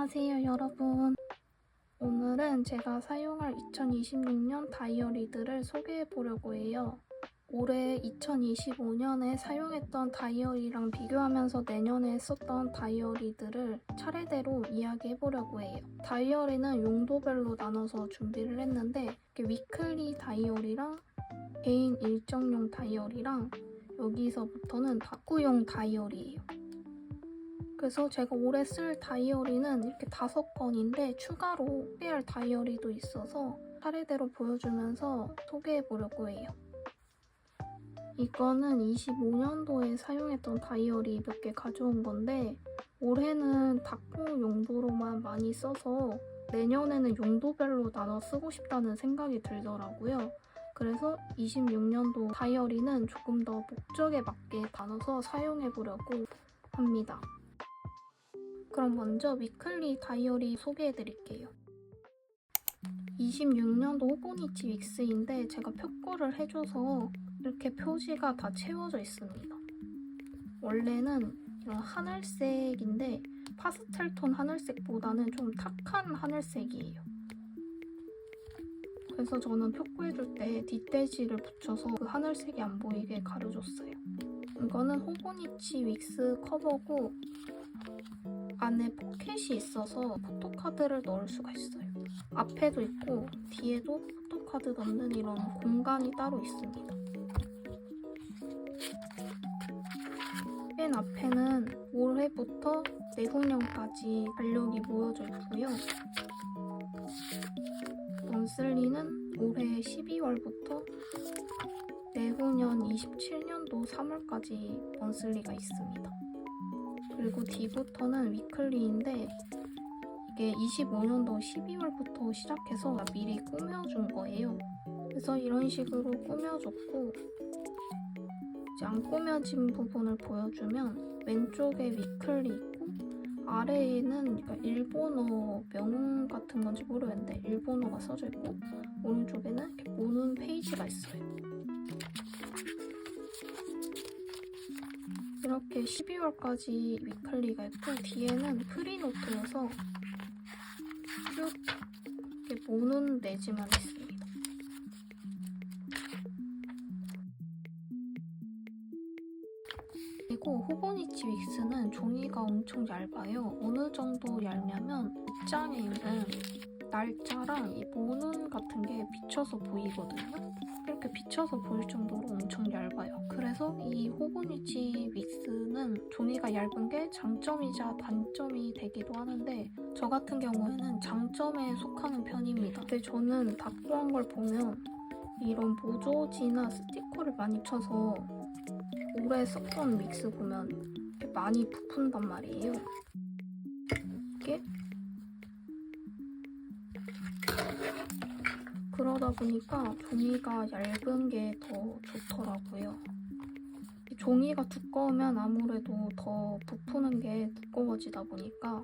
안녕하세요 여러분. 오늘은 제가 사용할 2026년 다이어리들을 소개해 보려고 해요. 올해 2025년에 사용했던 다이어리랑 비교하면서 내년에 썼던 다이어리들을 차례대로 이야기해 보려고 해요. 다이어리는 용도별로 나눠서 준비를 했는데 위클리 다이어리랑 개인 일정용 다이어리랑 여기서부터는 다꾸용 다이어리예요. 그래서 제가 올해 쓸 다이어리는 이렇게 5건인데 추가로 소개할 다이어리도 있어서 차례대로 보여주면서 소개해 보려고 해요. 이거는 25년도에 사용했던 다이어리 몇 개 가져온 건데 올해는 다꾸 용도로만 많이 써서 내년에는 용도별로 나눠 쓰고 싶다는 생각이 들더라고요. 그래서 26년도 다이어리는 조금 더 목적에 맞게 나눠서 사용해 보려고 합니다. 그럼 먼저 위클리 다이어리 소개해 드릴게요. 26년도 호보니치 윅스인데 제가 표고를 해줘서 이렇게 표지가 다 채워져 있습니다. 원래는 이런 하늘색인데 파스텔톤 하늘색보다는 좀 탁한 하늘색이에요. 그래서 저는 표고해줄 때 뒷돼지를 붙여서 그 하늘색이 안 보이게 가려줬어요. 이거는 호보니치 윅스 커버고 안에 포켓이 있어서 포토카드를 넣을 수가 있어요. 앞에도 있고 뒤에도 포토카드 넣는 이런 공간이 따로 있습니다. 맨 앞에는 올해부터 내후년까지 달력이 모여져 있고요. 먼슬리는 올해 12월부터 내후년 27년도 3월까지 먼슬리가 있습니다. 그리고 뒤부터는 위클리인데 이게 25년도 12월부터 시작해서 미리 꾸며준 거예요. 그래서 이런 식으로 꾸며줬고 이제 안 꾸며진 부분을 보여주면 왼쪽에 위클리 있고 아래에는 일본어 명음 같은 건지 모르겠는데 일본어가 써져 있고 오른쪽에는 이렇게 모는 페이지가 있어요. 이렇게 12월까지 위클리가 있고 뒤에는 프리노트여서 쭉 이렇게 모는 내지만 있습니다. 그리고 호보니치 윅스는 종이가 엄청 얇아요. 어느 정도 얇냐면 입장에 있는 날짜랑 이 모는 같은 게 비쳐서 보이거든요. 이렇게 비쳐서 보일 정도로 엄청 얇아요. 그래서 이 호보니치 윅스는 종이가 얇은 게 장점이자 단점이 되기도 하는데 저 같은 경우에는 장점에 속하는 편입니다. 근데 저는 다꾸한 걸 보면 이런 모조지나 스티커를 많이 쳐서 올해 썼던 윅스 보면 이렇게 많이 부푼단 말이에요. 이게 그러다 보니까 종이가 얇은 게 더 좋더라고요. 종이가 두꺼우면 아무래도 더 부푸는 게 두꺼워지다 보니까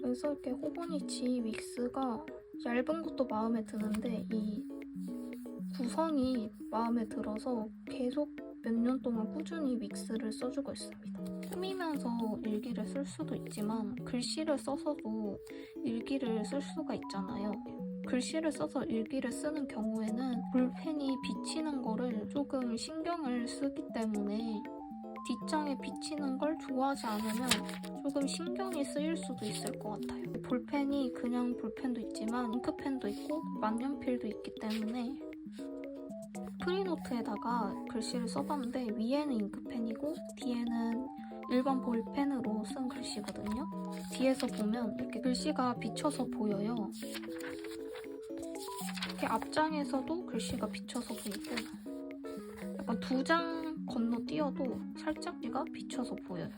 그래서 이렇게 호보니치 윅스가 얇은 것도 마음에 드는데 이 구성이 마음에 들어서 계속 몇 년 동안 꾸준히 윅스를 써주고 있습니다. 꾸미면서 일기를 쓸 수도 있지만 글씨를 써서도 일기를 쓸 수가 있잖아요. 글씨를 써서 일기를 쓰는 경우에는 볼펜이 비치는 거를 조금 신경을 쓰기 때문에 뒷장에 비치는 걸 좋아하지 않으면 조금 신경이 쓰일 수도 있을 것 같아요. 볼펜이 그냥 볼펜도 있지만 잉크펜도 있고 만년필도 있기 때문에 프리노트에다가 글씨를 써봤는데 위에는 잉크펜이고 뒤에는 일반 볼펜으로 쓴 글씨거든요. 뒤에서 보면 이렇게 글씨가 비쳐서 보여요. 이렇게 앞장에서도 글씨가 비쳐서 보이고 약간 2장 건너뛰어도 살짝 얘가 비쳐서 보여요.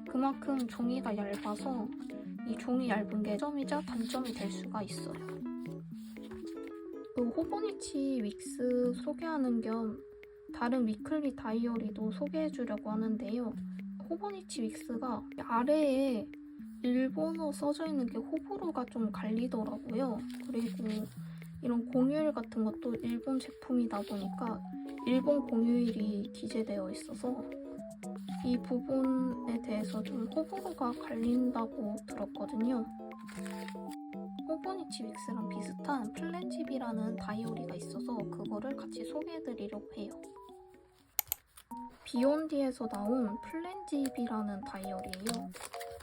그만큼 종이가 얇아서 이 종이 얇은 게 점이자 단점이 될 수가 있어요. 그 호보니치 윅스 소개하는 겸 다른 위클리 다이어리도 소개해주려고 하는데요. 호보니치 윅스가 아래에 일본어 써져 있는 게 호불호가 좀 갈리더라고요. 그리고 이런 공휴일 같은 것도 일본 제품이다 보니까 일본 공휴일이 기재되어 있어서 이 부분에 대해서 좀 호불호가 갈린다고 들었거든요. 호보니치 윅스랑 비슷한 플랜집이라는 다이어리가 있어서 그거를 같이 소개해드리려고 해요. 비욘디에서 나온 플랜집이라는 다이어리예요.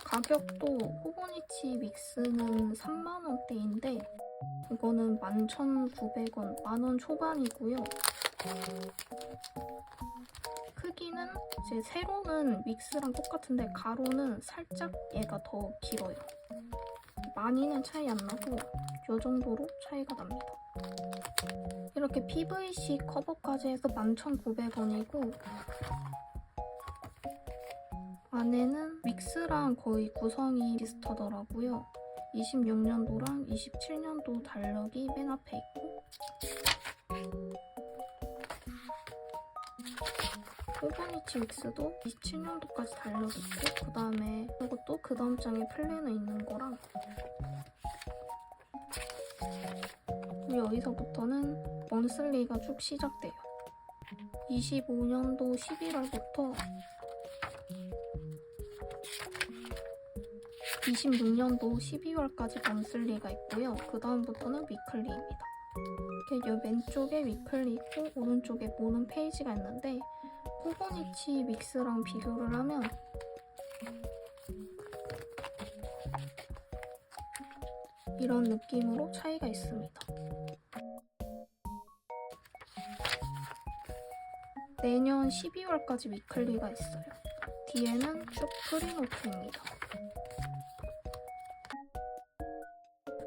가격도 호보니치 윅스는 3만원대인데 이거는 11,900원, 만원 초반이고요. 크기는 이제 세로는 윅스랑 똑같은데 가로는 살짝 얘가 더 길어요. 많이는 차이 안 나고 이 정도로 차이가 납니다. 이렇게 PVC 커버까지 해서 11,900원이고 안에는 윅스랑 거의 구성이 비슷하더라고요. 26년도랑 27년도 달력이 맨 앞에 있고 호보니치 윅스도 27년도까지 달력이 있고 그 다음에 이것도 그 다음 장에 플래너 있는 거랑 여기서부터는 먼슬리가 쭉 시작돼요. 25년도 11월부터 26년도 12월까지 먼슬리가 있고요. 그 다음부터는 위클리입니다. 이렇게 왼쪽에 위클리 있고 오른쪽에 모는 페이지가 있는데 호보니치 윅스랑 비교를 하면 이런 느낌으로 차이가 있습니다. 내년 12월까지 위클리가 있어요. 뒤에는 쭉 프리노트입니다.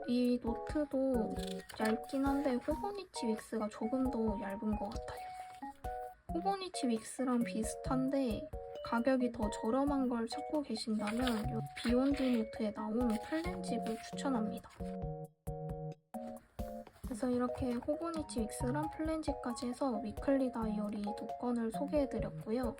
이 노트도 얇긴 한데 호보니치 윅스가 조금 더 얇은 것 같아요. 호보니치 윅스랑 비슷한데 가격이 더 저렴한 걸 찾고 계신다면 이 비욘디 노트에 나온 플랜집을 추천합니다. 그래서 이렇게 호보니치 윅스랑 플랜집까지 해서 위클리 다이어리 2건을 소개해드렸고요.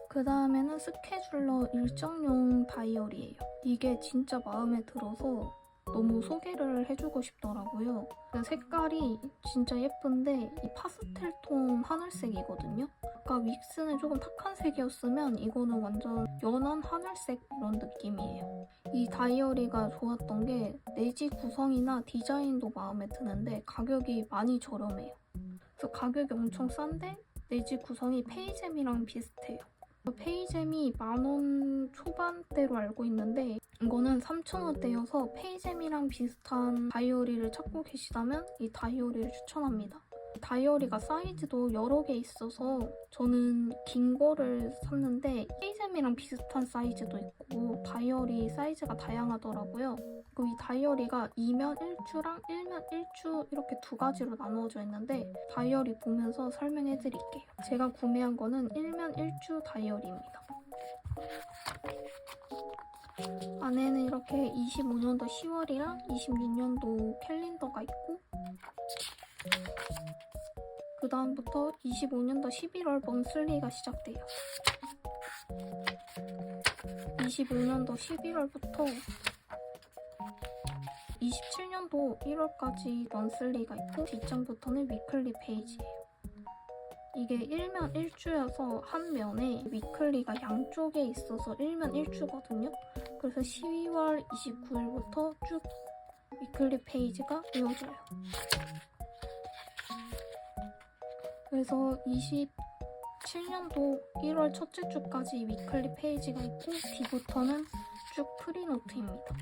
그 다음에는 스케줄러 일정용 다이어리예요. 이게 진짜 마음에 들어서 너무 소개를 해주고 싶더라고요. 색깔이 진짜 예쁜데 이 파스텔 톤 하늘색이거든요. 아까 윅스는 조금 탁한 색이었으면 이거는 완전 연한 하늘색 이런 느낌이에요. 이 다이어리가 좋았던 게 내지 구성이나 디자인도 마음에 드는데 가격이 많이 저렴해요. 그래서 가격이 엄청 싼데 내지 구성이 페이젬이랑 비슷해요. 페이젬이 10,000원 초반대로 알고 있는데 이거는 3,000원대여서 페이젬이랑 비슷한 다이어리를 찾고 계시다면 이 다이어리를 추천합니다. 다이어리가 사이즈도 여러 개 있어서 저는 긴 거를 샀는데 페이젬이랑 비슷한 사이즈도 있고 다이어리 사이즈가 다양하더라고요. 그리고 이 다이어리가 2면 1주랑 1면 1주 이렇게 두 가지로 나누어져 있는데 다이어리 보면서 설명해 드릴게요. 제가 구매한 거는 1면 1주 다이어리입니다. 안에는 이렇게 25년도 10월이랑 26년도 캘린더가 있고 그 다음부터 25년도 11월 먼슬리가 시작돼요. 25년도 11월부터 27년도 1월까지 먼슬리가 있고 뒷장부터는 위클리 페이지예요. 이게 1면 1주여서 한 면에 위클리가 양쪽에 있어서 1면 1주거든요. 그래서 12월 29일부터 쭉 위클리 페이지가 이어져요. 그래서 27년도 1월 첫째 주까지 위클리 페이지가 있고 뒤부터는 쭉 프리노트입니다.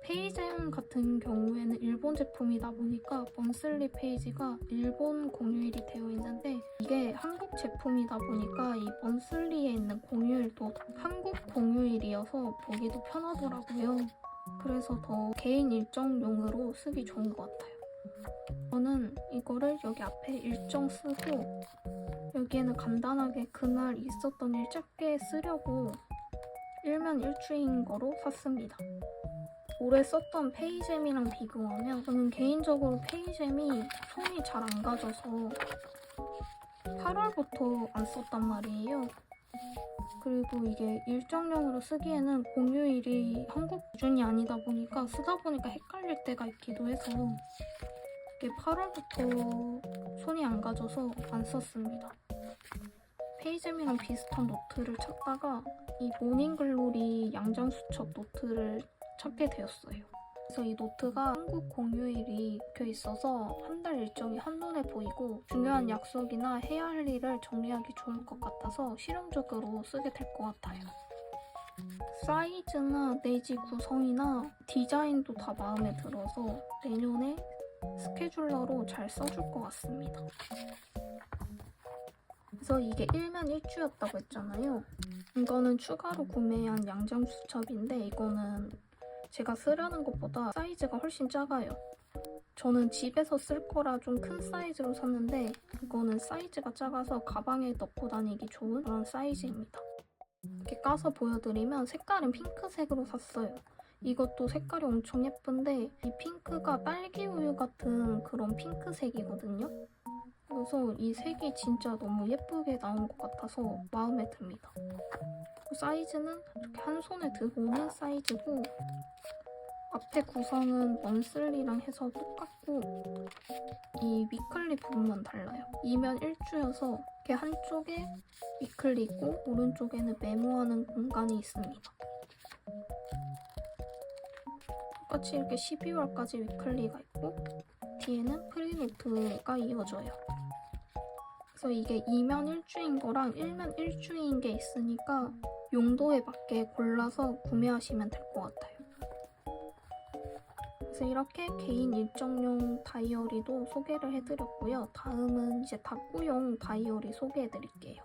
페이젬 같은 경우에는 일본 제품이다 보니까 먼슬리 페이지가 일본 공휴일이 되어 있는데 이게 한국 제품이다 보니까 이 먼슬리에 있는 공휴일도 한국 공휴일이어서 보기도 편하더라고요. 그래서 더 개인 일정용으로 쓰기 좋은 것 같아요. 저는 이거를 여기 앞에 일정 쓰고 여기에는 간단하게 그날 있었던 일 짧게 쓰려고 1면 1주인 거로 샀습니다. 올해 썼던 페이젬이랑 비교하면 저는 개인적으로 페이젬이 손이 잘 안 가져서 8월부터 안 썼단 말이에요. 그리고 이게 일정용으로 쓰기에는 공휴일이 한국 기준이 아니다 보니까 쓰다 보니까 헷갈릴 때가 있기도 해서 이게 8월부터 손이 안 가져서 안 썼습니다. 페이젬이랑 비슷한 노트를 찾다가 이 모닝글로리 양장수첩 노트를 찾게 되었어요. 그래서 이 노트가 한국 공휴일이 적혀 있어서 한 달 일정이 한눈에 보이고 중요한 약속이나 해야 할 일을 정리하기 좋을 것 같아서 실용적으로 쓰게 될 것 같아요. 사이즈나 내지 구성이나 디자인도 다 마음에 들어서 내년에 스케줄러로 잘 써줄 것 같습니다. 그래서 이게 1면1주였다고 했잖아요. 이거는 추가로 구매한 양장수첩인데 이거는 제가 쓰려는 것보다 사이즈가 훨씬 작아요. 저는 집에서 쓸 거라 좀 큰 사이즈로 샀는데 이거는 사이즈가 작아서 가방에 넣고 다니기 좋은 그런 사이즈입니다. 이렇게 까서 보여드리면 색깔은 핑크색으로 샀어요. 이것도 색깔이 엄청 예쁜데 이 핑크가 딸기 우유 같은 그런 핑크색이거든요. 그래서 이 색이 진짜 너무 예쁘게 나온 것 같아서 마음에 듭니다. 사이즈는 이렇게 한 손에 들고 오는 사이즈고 앞에 구성은 먼슬리랑 해서 똑같고 이 위클리 부분만 달라요. 2면 1주여서 이렇게 한쪽에 위클리 있고 오른쪽에는 메모하는 공간이 있습니다. 똑같이 이렇게 12월까지 위클리가 있고 뒤에는 프리노트가 이어져요. 그래서 이게 2면 1주인 거랑 1면 1주인 게 있으니까 용도에 맞게 골라서 구매하시면 될 것 같아요. 그래서 이렇게 개인 일정용 다이어리도 소개를 해드렸고요. 다음은 이제 다꾸용 다이어리 소개해드릴게요.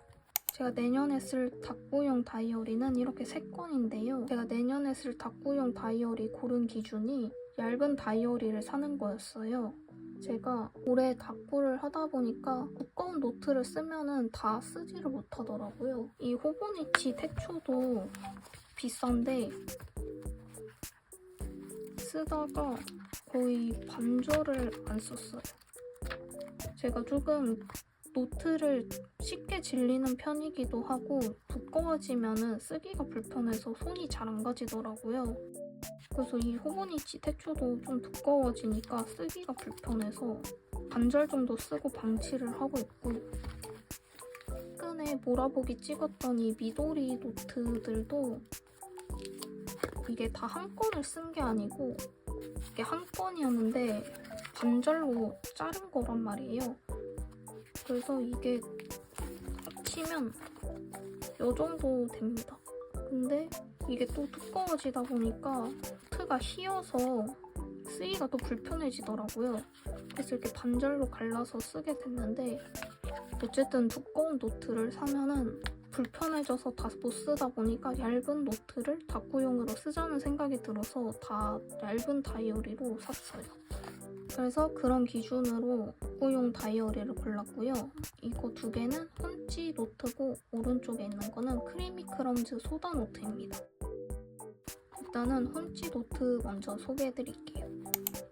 제가 내년에 쓸 다꾸용 다이어리는 이렇게 3건인데요. 제가 내년에 쓸 다꾸용 다이어리 고른 기준이 얇은 다이어리를 사는 거였어요. 제가 올해 다꾸를 하다 보니까 두꺼운 노트를 쓰면은 다 쓰지를 못하더라고요. 이 호보니치 태초도 비싼데 쓰다가 거의 반절을 안 썼어요. 제가 조금 노트를 쉽게 질리는 편이기도 하고 두꺼워지면은 쓰기가 불편해서 손이 잘 안 가지더라고요. 그래서 이 호보니치 태초도 좀 두꺼워지니까 쓰기가 불편해서 반절 정도 쓰고 방치를 하고 있고 최근에 몰아보기 찍었던 이 미도리 노트들도 이게 다 한 건을 쓴 게 아니고 이게 한 건이었는데 반절로 자른 거란 말이에요. 그래서 이게 합치면 이 정도 됩니다. 근데 이게 또 두꺼워지다 보니까 노트가 휘어서 쓰기가 또 불편해지더라고요. 그래서 이렇게 반절로 갈라서 쓰게 됐는데 어쨌든 두꺼운 노트를 사면은 불편해져서 다 못 쓰다 보니까 얇은 노트를 다꾸용으로 쓰자는 생각이 들어서 다 얇은 다이어리로 샀어요. 그래서 그런 기준으로 다꾸용 다이어리를 골랐고요. 이거 2개는 홈치 노트고 오른쪽에 있는 거는 크리미 크럼즈 소다 노트입니다. 일단은 홈치 노트 먼저 소개해드릴게요.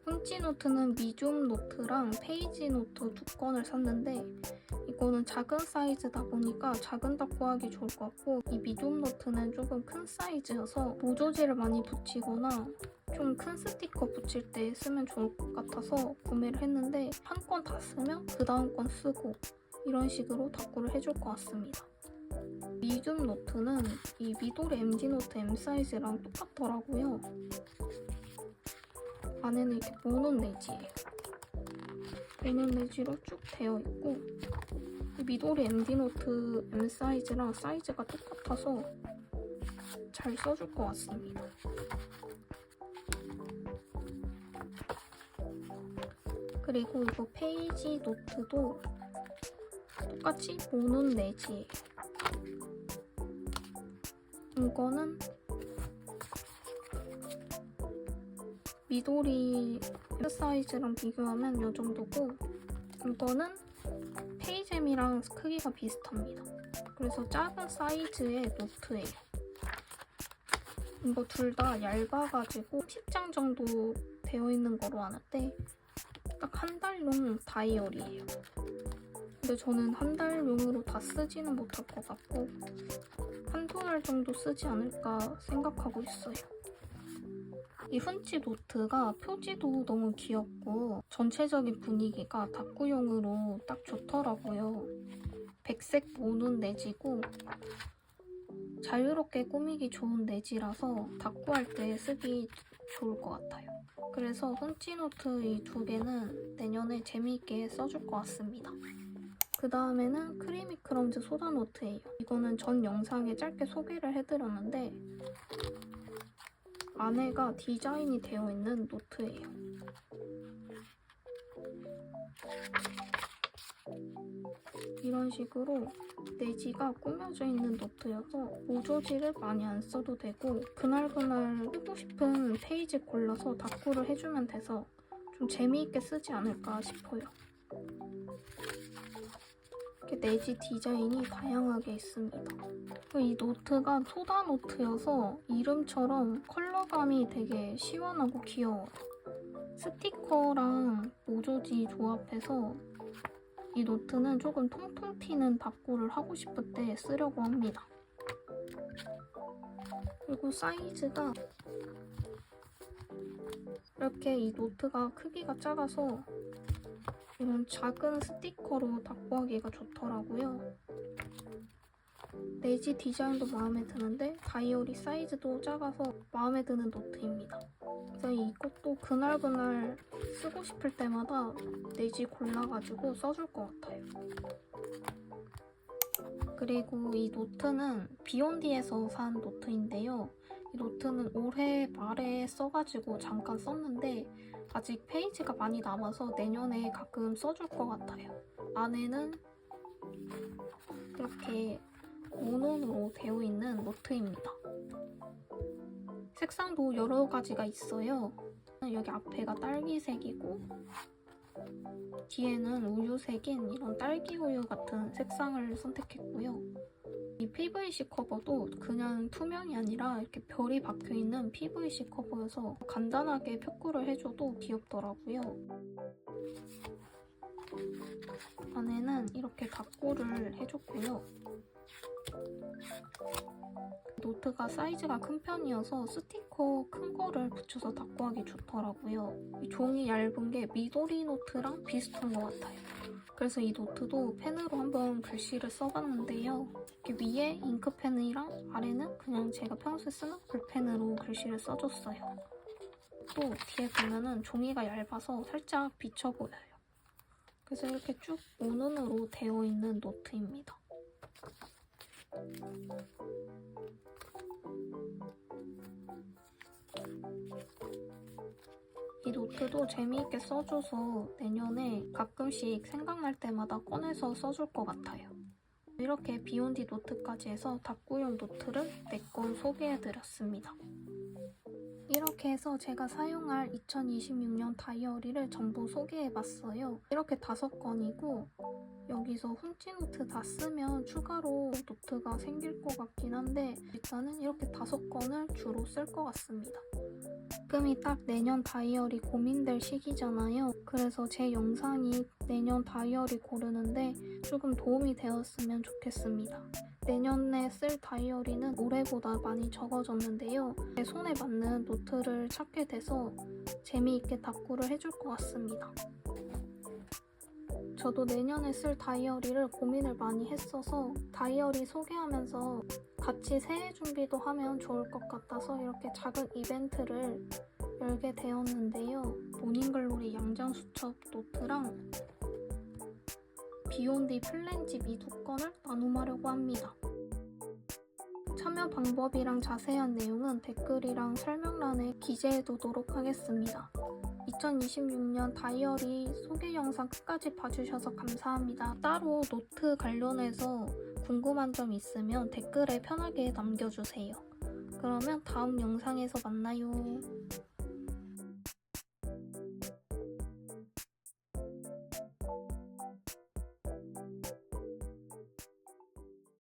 홈치 노트는 미줌 노트랑 페이지 노트 2건을 샀는데 이거는 작은 사이즈다 보니까 작은 다꾸하기 좋을 것 같고 이 미줌 노트는 조금 큰 사이즈여서 모조지를 많이 붙이거나 좀 큰 스티커 붙일 때 쓰면 좋을 것 같아서 구매를 했는데 한 건 다 쓰면 그 다음 건 쓰고 이런 식으로 다꾸를 해줄 것 같습니다. 미줌 노트는 이 미도리 MD 노트 M 사이즈랑 똑같더라고요. 안에는 이렇게 모논 내지예요. 모논 내지로 쭉 되어 있고 미도리 MD 노트 M 사이즈랑 사이즈가 똑같아서 잘 써줄 것 같습니다. 그리고 이거 페이지 노트도 똑같이 모논 내지예요. 이거는 미도리 사이즈랑 비교하면 이 정도고 이거는 페이젬이랑 크기가 비슷합니다. 그래서 작은 사이즈의 노트예요. 이거 둘 다 얇아가지고 10장 정도 되어 있는 거로 아는데 딱 한 달용 다이어리예요. 근데 저는 한 달용으로 다 쓰지는 못할 것 같고 한두 달 정도 쓰지 않을까 생각하고 있어요. 이 훔치 노트가 표지도 너무 귀엽고 전체적인 분위기가 다꾸용으로 딱 좋더라고요. 백색 모눈 내지고 자유롭게 꾸미기 좋은 내지라서 다꾸할 때 쓰기 좋을 것 같아요. 그래서 훈찌노트 이 두 개는 내년에 재미있게 써줄 것 같습니다. 그 다음에는 크리미크럼즈 소다노트예요. 이거는 전 영상에 짧게 소개를 해드렸는데 안에가 디자인이 되어 있는 노트예요. 이런 식으로 내지가 꾸며져 있는 노트여서 모조지를 많이 안 써도 되고 그날그날 쓰고 싶은 페이지 골라서 다꾸를 해주면 돼서 좀 재미있게 쓰지 않을까 싶어요. 이렇게 내지 디자인이 다양하게 있습니다. 이 노트가 소다 노트여서 이름처럼 컬러감이 되게 시원하고 귀여워요. 스티커랑 모조지 조합해서 이 노트는 조금 통통 튀는 다꾸를 하고 싶을 때 쓰려고 합니다. 그리고 사이즈가 이렇게 이 노트가 크기가 작아서 이런 작은 스티커로 다꾸하기가 좋더라고요. 내지 디자인도 마음에 드는데 다이어리 사이즈도 작아서 마음에 드는 노트입니다. 그래서 이것도 그날그날 쓰고 싶을 때마다 내지 골라가지고 써줄 것 같아요. 그리고 이 노트는 비욘디에서 산 노트인데요. 이 노트는 올해 말에 써가지고 잠깐 썼는데 아직 페이지가 많이 남아서 내년에 가끔 써줄 것 같아요. 안에는 이렇게 모논으로 되어 있는 노트입니다. 색상도 여러 가지가 있어요. 여기 앞에가 딸기색이고 뒤에는 우유색인 이런 딸기 우유 같은 색상을 선택했고요. 이 PVC 커버도 그냥 투명이 아니라 이렇게 별이 박혀있는 PVC 커버여서 간단하게 표구를 해줘도 귀엽더라고요. 안에는 이렇게 다꾸를 해줬고요. 노트가 사이즈가 큰 편이어서 스티커 큰 거를 붙여서 다꾸하기 좋더라고요. 이 종이 얇은 게 미도리 노트랑 비슷한 것 같아요. 그래서 이 노트도 펜으로 한번 글씨를 써봤는데요. 이렇게 위에 잉크펜이랑 아래는 그냥 제가 평소에 쓰는 볼펜으로 글씨를 써줬어요. 또 뒤에 보면은 종이가 얇아서 살짝 비쳐 보여요. 그래서 이렇게 쭉 모눈으로 되어 있는 노트입니다. 이 노트도 재미있게 써줘서 내년에 가끔씩 생각날 때마다 꺼내서 써줄 것 같아요. 이렇게 비욘디 노트까지 해서 다꾸용 노트를 4건 소개해드렸습니다. 이렇게 해서 제가 사용할 2026년 다이어리를 전부 소개해봤어요. 이렇게 5건이고 여기서 훈찌노트 다 쓰면 추가로 노트가 생길 것 같긴 한데 일단은 이렇게 5건을 주로 쓸 것 같습니다. 지금이 딱 내년 다이어리 고민될 시기잖아요. 그래서 제 영상이 내년 다이어리 고르는데 조금 도움이 되었으면 좋겠습니다. 내년에 쓸 다이어리는 올해보다 많이 적어졌는데요. 제 손에 맞는 노트를 찾게 돼서 재미있게 다꾸를 해줄 것 같습니다. 저도 내년에 쓸 다이어리를 고민을 많이 했어서 다이어리 소개하면서 같이 새해 준비도 하면 좋을 것 같아서 이렇게 작은 이벤트를 열게 되었는데요. 모닝글로리 양장수첩 노트랑 비욘디 플랜집 이 2건을 나눔하려고 합니다. 참여 방법이랑 자세한 내용은 댓글이랑 설명란에 기재해두도록 하겠습니다. 2026년 다이어리 소개 영상 끝까지 봐주셔서 감사합니다. 따로 노트 관련해서 궁금한 점 있으면 댓글에 편하게 남겨주세요. 그러면 다음 영상에서 만나요.